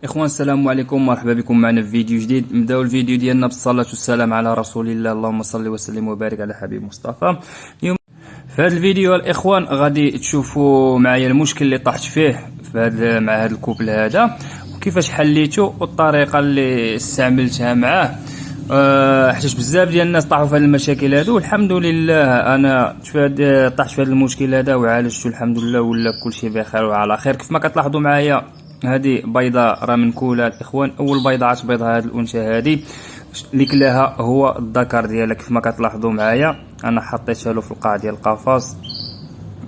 اخوان السلام عليكم، مرحبا بكم معنا في فيديو جديد. نبداو الفيديو ديالنا بالصلاه والسلام على رسول الله، اللهم صل وسلم وبارك على حبيب مصطفى. اليوم في هذا الفيديو الاخوان غادي تشوفوا معايا المشكل اللي طحت فيه مع هذا الكوبل هذا، وكيفاش حليته والطريقه اللي استعملتها معاه. حيت بزاف ديال الناس طاحوا في هذه المشاكل هذو، والحمد لله انا طحت في هذا المشكل هذا وعالجته الحمد لله، ولا كلشي بخير وعلى خير. كيف ما كتلاحظوا معايا هذه بيضه راه منكوله الاخوان. اول بيضه عتبيضها هذه الانثى هذه اللي كلاها هو الذكر ديالها. كيف ما كتلاحظوا معايا انا حطيتها له في القاع ديال القفص،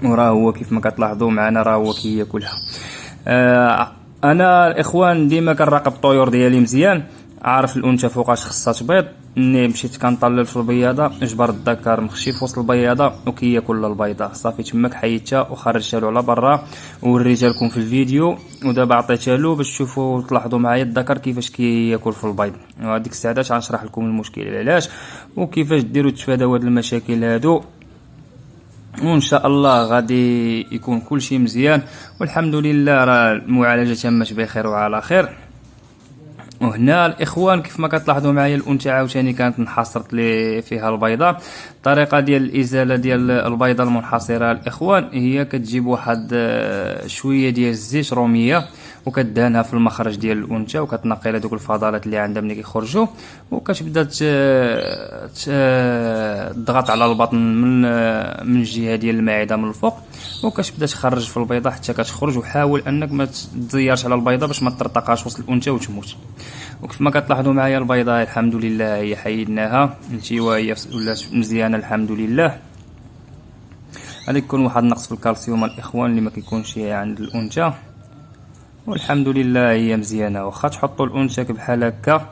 وراه هو كيف ما كتلاحظوا معنا راه هو كياكلها. انا الاخوان ديما كنراقب الطيور ديالي مزيان، عارف الانثى فوقاش خصها تبيض. ملي مشيت كنطلل في البياضه جبر الذكر مخشي في وسط البياضه وكياكل البيضه، صافي تماك حيدتها وخرجتها له على برا ووريتها لكم في الفيديو. ودابا عطيتها له باش تشوفوا تلاحظوا معايا الذكر كيفاش كياكل في البيض. وهذيك الساعه غنشرح لكم المشكل علاش وكيفاش ديروا تفاداو هاد المشاكل هادو، وان شاء الله غادي يكون كل شيء مزيان والحمد لله. راه المعالجه تمت بخير وعلى خير. وهنا الاخوان كيف ما كتلاحظوا معايا الانثى عاوتاني كانت انحصرت لي فيها البيضه. الطريقه ديال الازاله ديال البيضه المنحصره الاخوان هي كتجيب واحد شويه ديال الزيت روميه وكدهنها في المخرج ديال الانثى وكتنقي لها دوك الفضلات اللي عندها ملي كيخرجوا، وكتبدا تضغط على البطن من الجهه ديال المعده من الفوق، وكتبدا تخرج في البيضه حتى كتخرج. وحاول انك ما تزيرش على البيضه باش ما ترتقاش وسط الانثى وتموت. وكيف ما كتلاحظوا معايا البيضه الحمد لله هي حيدناها التوايه ولات مزيانه الحمد لله. غادي يكون واحد النقص في الكالسيوم الاخوان اللي ما كيكونش عند الانثى، والحمد لله هي مزيانه. واخا تحطوا الانثى بحال هكا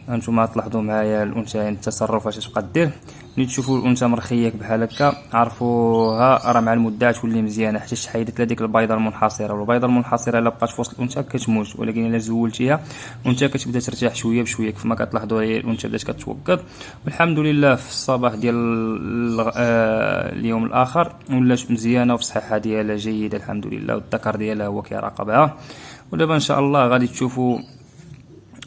هانتوما تلاحظوا معايا الانثى التصرف اش تبقى دير. ملي تشوفوا الانثى مرخيه بحال هكا عرفوها راه مع المده تولي مزيانه، حيت حيدت لها ديك البيضه المنحصره. والبيضه المنحصره الا بقات في وسط الانثى كتموت، ولكن الا زولتيها الانثى كتبدا ترتاح شويه بشويه. كيف ما كتلاحظوا هي الانثى بدات كتوقد، والحمد لله في الصباح ديال اليوم الاخر ولات مزيانه وفي الصحه ديالها جيده الحمد لله، والذكر ديالها هو كيراقبها. ودابا ان شاء الله غادي تشوفوا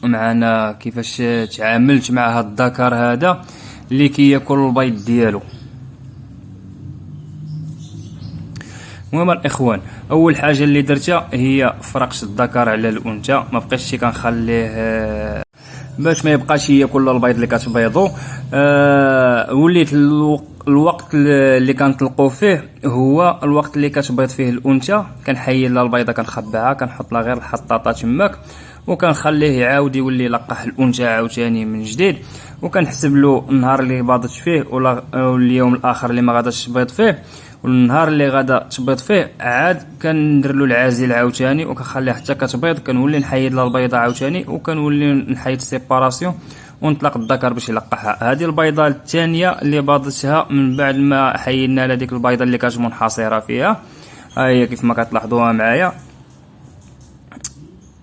معنا كيفاش تعاملت مع هذا الذكر هذا اللي كياكل البيض ديالو. المهم الاخوان اول حاجه اللي درتها هي فرقت الذكر على الانثى، ما بقيتش كنخليه باش ما يبقاش ياكل البيض اللي كتبيضو. وليت الوقت اللي كنطلقوا فيه هو الوقت اللي كتبيض فيه الانثى، كنحيد لها البيضه كنخبعها كنحط لها غير الحطاطه تماك، وكنخليه يعاود يولي يلقح الانثى عاوتاني من جديد. وكنحسب له النهار اللي باضت فيه ولا اليوم الاخر اللي ما غاداش تبيض فيه، والنهار اللي غادا تبيض فيه عاد كندير له العازل عاوتاني وكنخليها حتى كتبيض. كنولي نحيد لها البيضه عاوتاني وكنولي نحيد سيباراسيون ونطلق الذكر باش يلقحها. هذه البيضه الثانيه اللي باضتها من بعد ما حيدنا لها ديك البيضه اللي كانت منحصره فيها. ها هي كيف ما كتلاحظوها معايا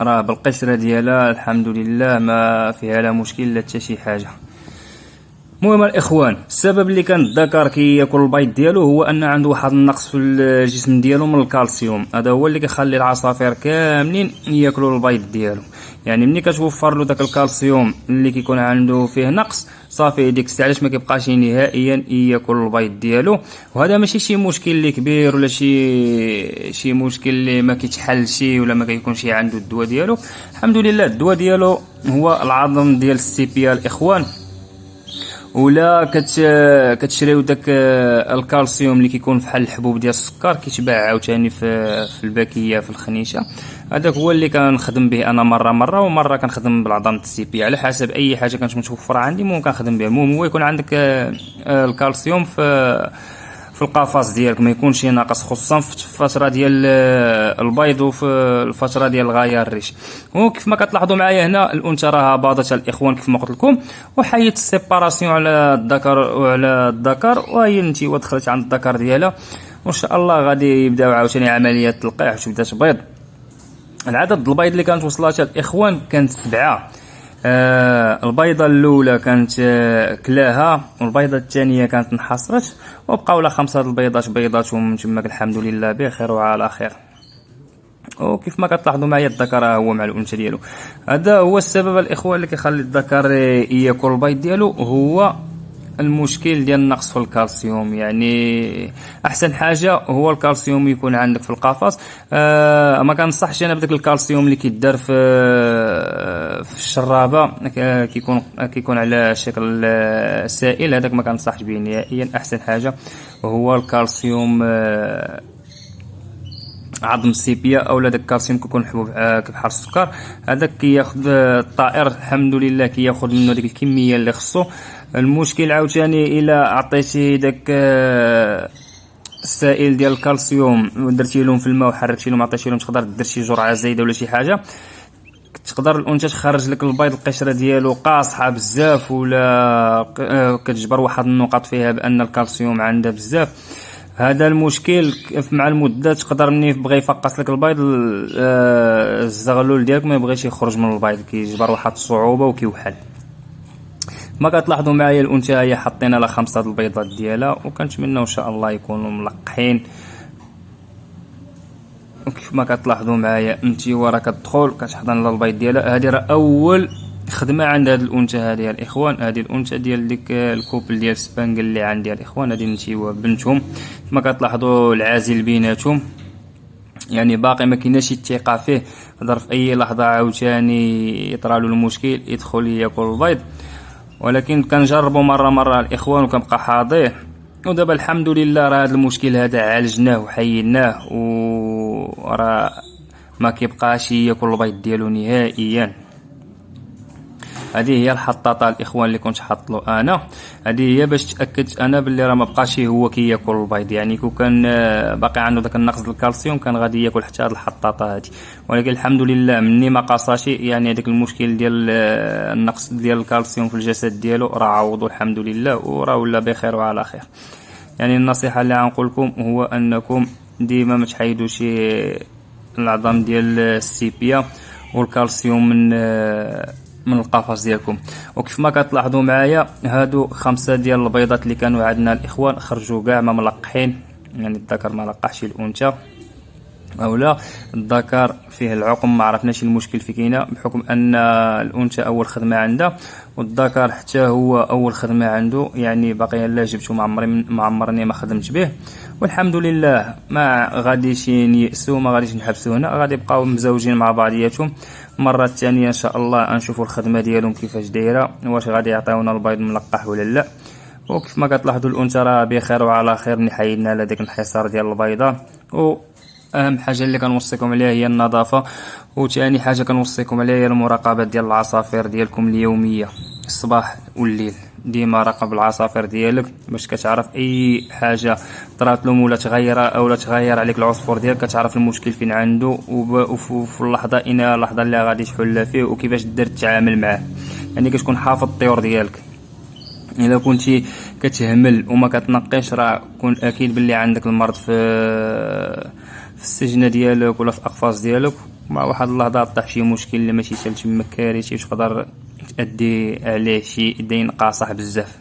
راه بالقشره ديالها الحمد لله ما فيها لا مشكل لا حتى شي حاجه. المهم الاخوان السبب اللي كان الذكر كياكل البيض ديالو هو ان عنده واحد النقص في الجسم ديالو من الكالسيوم. هذا هو اللي كيخلي العصافير كاملين ياكلوا البيض ديالو. يعني ملي كتوفر له داك الكالسيوم اللي كيكون عنده فيه نقص صافي ديك الساعه علاش ما كيبقاش نهائيا ياكل البيض ديالو. وهذا ماشي شي مشكل اللي كبير ولا شي مشكل اللي ما كيتحلش ولا ما كيكونش عنده الدواء ديالو. الحمد لله الدواء ديالو هو العظم ديال السيبيا الاخوان. ولا كتشريو داك الكالسيوم اللي كيكون فحال الحبوب ديال السكر كيتباع عاوتاني في الباكيه في الخنيشه. هذاك هو اللي كنخدم به انا مره ومره كنخدم بالعظام السيبي على حسب اي حاجه كانت متوفره عندي ممكن كنخدم بها. المهم هو يكون عندك الكالسيوم في القفص ديالك ما يكونش ناقص، خصوصا في الفتره ديال البيض وفي الفتره ديال الغايه الريش. وكيف ما كتلاحظوا معايا هنا الانثى راها باضت الاخوان كيف ما قلت لكم، وحيدت السيباراسيون على الذكر وهي النتيوه دخلت عند الذكر ديالها. وان شاء الله غادي يبداو عاوتاني عمليه التلقيح باش تبدا تبيض. العدد البيض اللي كانت وصلاتها الاخوان كانت 7. البيضه الاولى كانت كلاها والبيضه الثانيه كانت انحصرت وبقاو لها 5 البيضات بيضاتهم تماك الحمد لله بخير وعلى خير. وكيف ما كتلاحظوا معايا الذكر هو مع الانثى ديالو. هذا هو السبب الاخوان اللي كيخلي الذكر ياكل البيض ديالو، هو المشكل ديال النقص في الكالسيوم. يعني احسن حاجه هو الكالسيوم يكون عندك في القفص. ما كنصحش انا بداك الكالسيوم اللي كيدار في الشرابه، كيكون على شكل سائل، هذاك ما كنصحش به نهائيا. احسن حاجه هو الكالسيوم عظم السيبيا، او داك الكالسيوم كيكون حبوب كبحال السكر. هذاك كياخذ الطائر الحمد لله كياخذ منه ديك الكميه اللي خصو. المشكل عاوتاني الا عطيتي داك السائل ديال الكالسيوم ودرتي لهم في الماء وحركتي لهم عطيتي لهم، تقدر دير شي جرعه زايده ولا شي حاجه، تقدر الانثى تخرج لك البيض القشره ديالو قاصحه بزاف، ولا كتجبر واحد النقط فيها بان الكالسيوم عندها بزاف. هذا المشكل مع المده تقدر مني بغى يفقس لك البيض الزغلول ديالك ما يبغيش يخرج من البيض، كيجبر واحد الصعوبه وكيوحل. ما كتلاحظوا معايا الانثى هي حطينا لها 5 البيضات ديالها، وكنتمنى ان شاء الله يكونوا ملقحين. وكيف ما كتلاحظوا معايا انت ورا كتدخل كتحضن لها البيض ديالها. هذه راه اول خدمه عند هذه الانثى هذه الاخوان. هذه الانثى ديال ديك الكوبل ديال سبانجل اللي عندي الاخوان، هذه نتيوه بنتهم. كما كتلاحظوا العازل بيناتهم، يعني باقي ما كايناش الثقه فيه. يقدر في اي لحظه عاوتاني يطرى له المشكل يدخل ياكل البيض. ولكن كنجربوا مره الاخوان وكنبقى حاضر. ودابا الحمد لله راه هذا المشكل هذا عالجناه وحيدناه، وراه ما كيبقاش ياكل البيض ديالو نهائيا. هذه هي الحطاطه الاخوان اللي كنت حاط له انا. هذه هي باش تاكدت انا باللي راه ما بقاش هو كياكل البيض. يعني كون كان باقي عنده داك النقص ديال الكالسيوم كان غادي ياكل حتى هذه الحطاطه هذه. ولكن الحمد لله مني ما قاصاش، يعني هذاك المشكل ديال النقص ديال الكالسيوم في الجسد ديالو راه عوضوا الحمد لله، وراه ولا بخير وعلى خير. يعني النصيحه اللي غنقول لكم هو انكم ديما ما تحيدوش العظام ديال السيبيا والكالسيوم من القفص ديالكم. وكيف ما كتلاحظوا معايا هادو 5 ديال البيضات اللي كانوا عندنا الاخوان خرجوا كاع ما ملقحين. يعني الذكر ما لقحش الانثى، اولا الذكر فيه العقم ما عرفناش المشكل في كاينه، بحكم ان الانثى اول خدمه عندها والذكر حتى هو اول خدمه عنده. يعني باقي لا جبته ما عمرني ما خدمت به، والحمد لله ما غاديش نيأسوا، ما غاديش نحبسوا هنا، غادي يبقاو مزوجين مع بعضياتهم. المره الثانيه ان شاء الله نشوفوا الخدمه ديالهم كيفاش دايره، واش غادي يعطيونا البيض ملقح ولا لا. وكيف ما كتلاحظوا الانثى راه بخير وعلى خير. نحيدنا على داك الحصار ديال البيضه. واهم حاجه اللي كنوصيكم عليها هي النظافه، وثاني حاجه كنوصيكم عليها هي المراقبه ديال العصافير ديالكم اليوميه، الصباح والليل. ديما راقب العصافير ديالك باش كتعرف اي حاجه طرات لهم ولا تغير عليك العصفور ديالك، كتعرف المشكل فين عنده، وفي اللحظه اللحظه اللي غادي تحل فيه وكيفاش دير تتعامل معاه. يعني كتكون حافظ الطيور ديالك. الا كنتي كتهمل وما كتنقيش راه كون اكيد باللي عندك المرض في السجنه ديالك ولا في اقفاص ديالك. مع واحد اللحظه طيح شي مشكل اللي ماشي سهل تما كارثي تقدر تأدي عليه شي دين قاصح بزاف.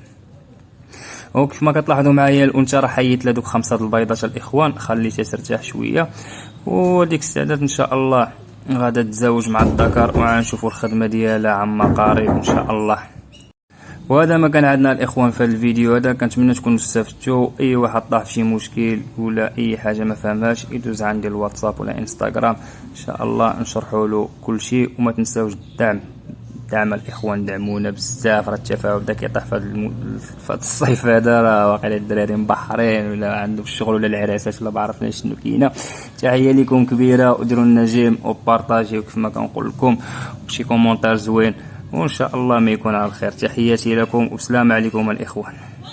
وكيف ما كتلاحظوا معايا الانثى راه حيت لها دوك 5 البيضات الاخوان، خليتها ترتاح شويه، وديك السعادات ان شاء الله غادا تتزوج مع الذكر وغنشوفوا الخدمه ديالها عما قريب ان شاء الله. وهذا ما كان عندنا الاخوان في الفيديو هذا. كنتمنى تكونوا استفدتوا. اي واحد طاح في شي مشكل ولا اي حاجه ما فهمهاش يدوز عندي الواتساب ولا انستغرام، ان شاء الله نشرحوا له كل شيء. وما تنساوش دعم الاخوان، دعمونا بزاف. راه التفاعل بدا كيطيح في الصيف هذا، راه واقيلا الدراري مبحرين ولا عندهم الشغل ولا العراسات ولا بعرفنا شنو كاينه. تحيه لكم كبيره، وديروا لنا جيم وبارطاجيو كيف ما كنقول لكم، وشي كومونتير زوين، وان شاء الله ما يكون على الخير. تحياتي لكم والسلام عليكم الاخوان.